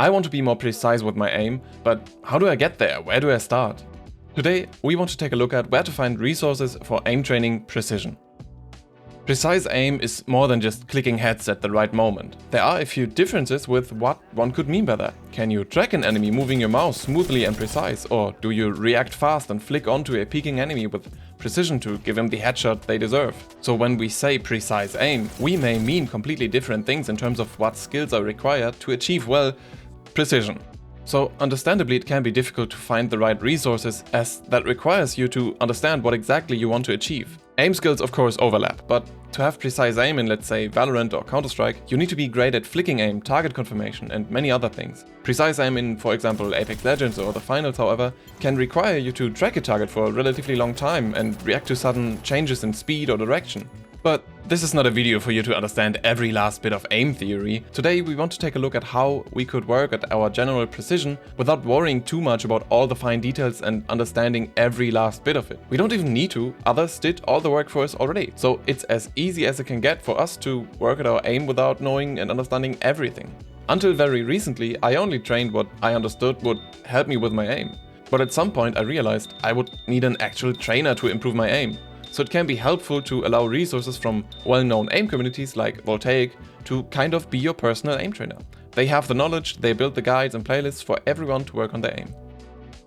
I want to be more precise with my aim, but how do I get there? Where do I start? Today, we want to take a look at where to find resources for aim training precision. Precise aim is more than just clicking heads at the right moment. There are a few differences with what one could mean by that. Can you track an enemy moving your mouse smoothly and precise, or do you react fast and flick onto a peeking enemy with precision to give him the headshot they deserve? So when we say precise aim, we may mean completely different things in terms of what skills are required to achieve, well, precision. So understandably it can be difficult to find the right resources, as that requires you to understand what exactly you want to achieve. Aim skills of course overlap, but to have precise aim in, let's say, Valorant or Counter-Strike, you need to be great at flicking aim, target confirmation and many other things. Precise aim in, for example, Apex Legends or the finals, however, can require you to track a target for a relatively long time and react to sudden changes in speed or direction. But this is not a video for you to understand every last bit of aim theory. Today we want to take a look at how we could work at our general precision without worrying too much about all the fine details and understanding every last bit of it. We don't even need to, others did all the work for us already. So it's as easy as it can get for us to work at our aim without knowing and understanding everything. Until very recently, I only trained what I understood would help me with my aim. But at some point I realized I would need an actual trainer to improve my aim. So it can be helpful to allow resources from well-known aim communities like VOLTAIC to kind of be your personal aim trainer. They have the knowledge, they build the guides and playlists for everyone to work on their aim.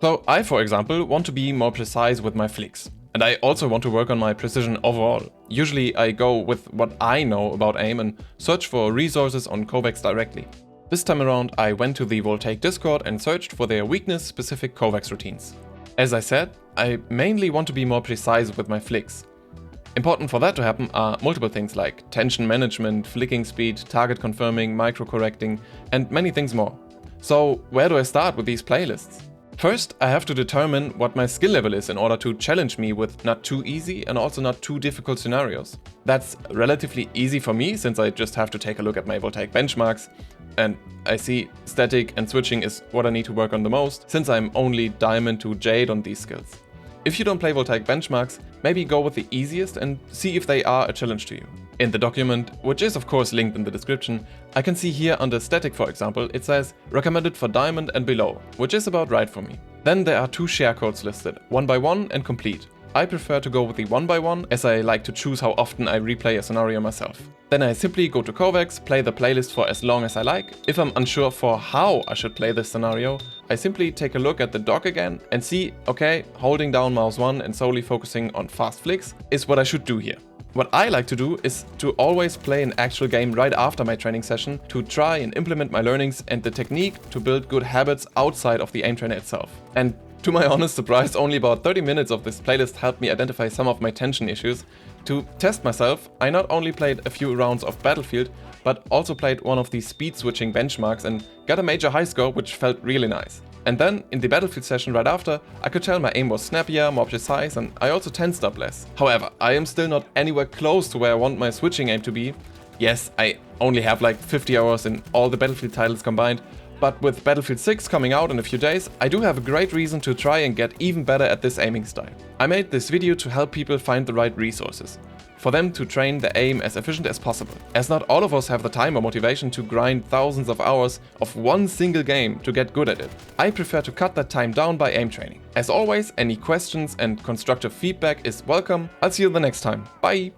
So I, for example, want to be more precise with my flicks. And I also want to work on my precision overall. Usually I go with what I know about aim and search for resources on KOVAAKS directly. This time around I went to the VOLTAIC Discord and searched for their weakness-specific KOVAAKS routines. As I said, I mainly want to be more precise with my flicks. Important for that to happen are multiple things like tension management, flicking speed, target confirming, micro-correcting, and many things more. So where do I start with these playlists? First, I have to determine what my skill level is in order to challenge me with not too easy and also not too difficult scenarios. That's relatively easy for me since I just have to take a look at my VOLTAIC benchmarks, and I see static and switching is what I need to work on the most, since I'm only diamond to jade on these skills. If you don't play VOLTAIC benchmarks, maybe go with the easiest and see if they are a challenge to you. In the document, which is of course linked in the description, I can see here under static, for example, it says recommended for diamond and below, which is about right for me. Then there are two share codes listed, 1x1 and complete. I prefer to go with the 1x1 as I like to choose how often I replay a scenario myself. Then I simply go to KOVAAKS, play the playlist for as long as I like. If I'm unsure for how I should play this scenario, I simply take a look at the doc again and see, okay, holding down mouse 1 and solely focusing on fast flicks is what I should do here. What I like to do is to always play an actual game right after my training session to try and implement my learnings and the technique to build good habits outside of the aim trainer itself. And to my honest surprise, only about 30 minutes of this playlist helped me identify some of my tension issues. To test myself, I not only played a few rounds of Battlefield, but also played one of these speed switching benchmarks and got a major high score, which felt really nice. And then, in the Battlefield session right after, I could tell my aim was snappier, more precise, and I also tensed up less. However, I am still not anywhere close to where I want my switching aim to be. Yes, I only have like 50 hours in all the Battlefield titles combined, but with Battlefield 6 coming out in a few days, I do have a great reason to try and get even better at this aiming style. I made this video to help people find the right resources, for them to train their aim as efficient as possible, as not all of us have the time or motivation to grind thousands of hours of one single game to get good at it. I prefer to cut that time down by aim training. As always, any questions and constructive feedback is welcome. I'll see you the next time. Bye!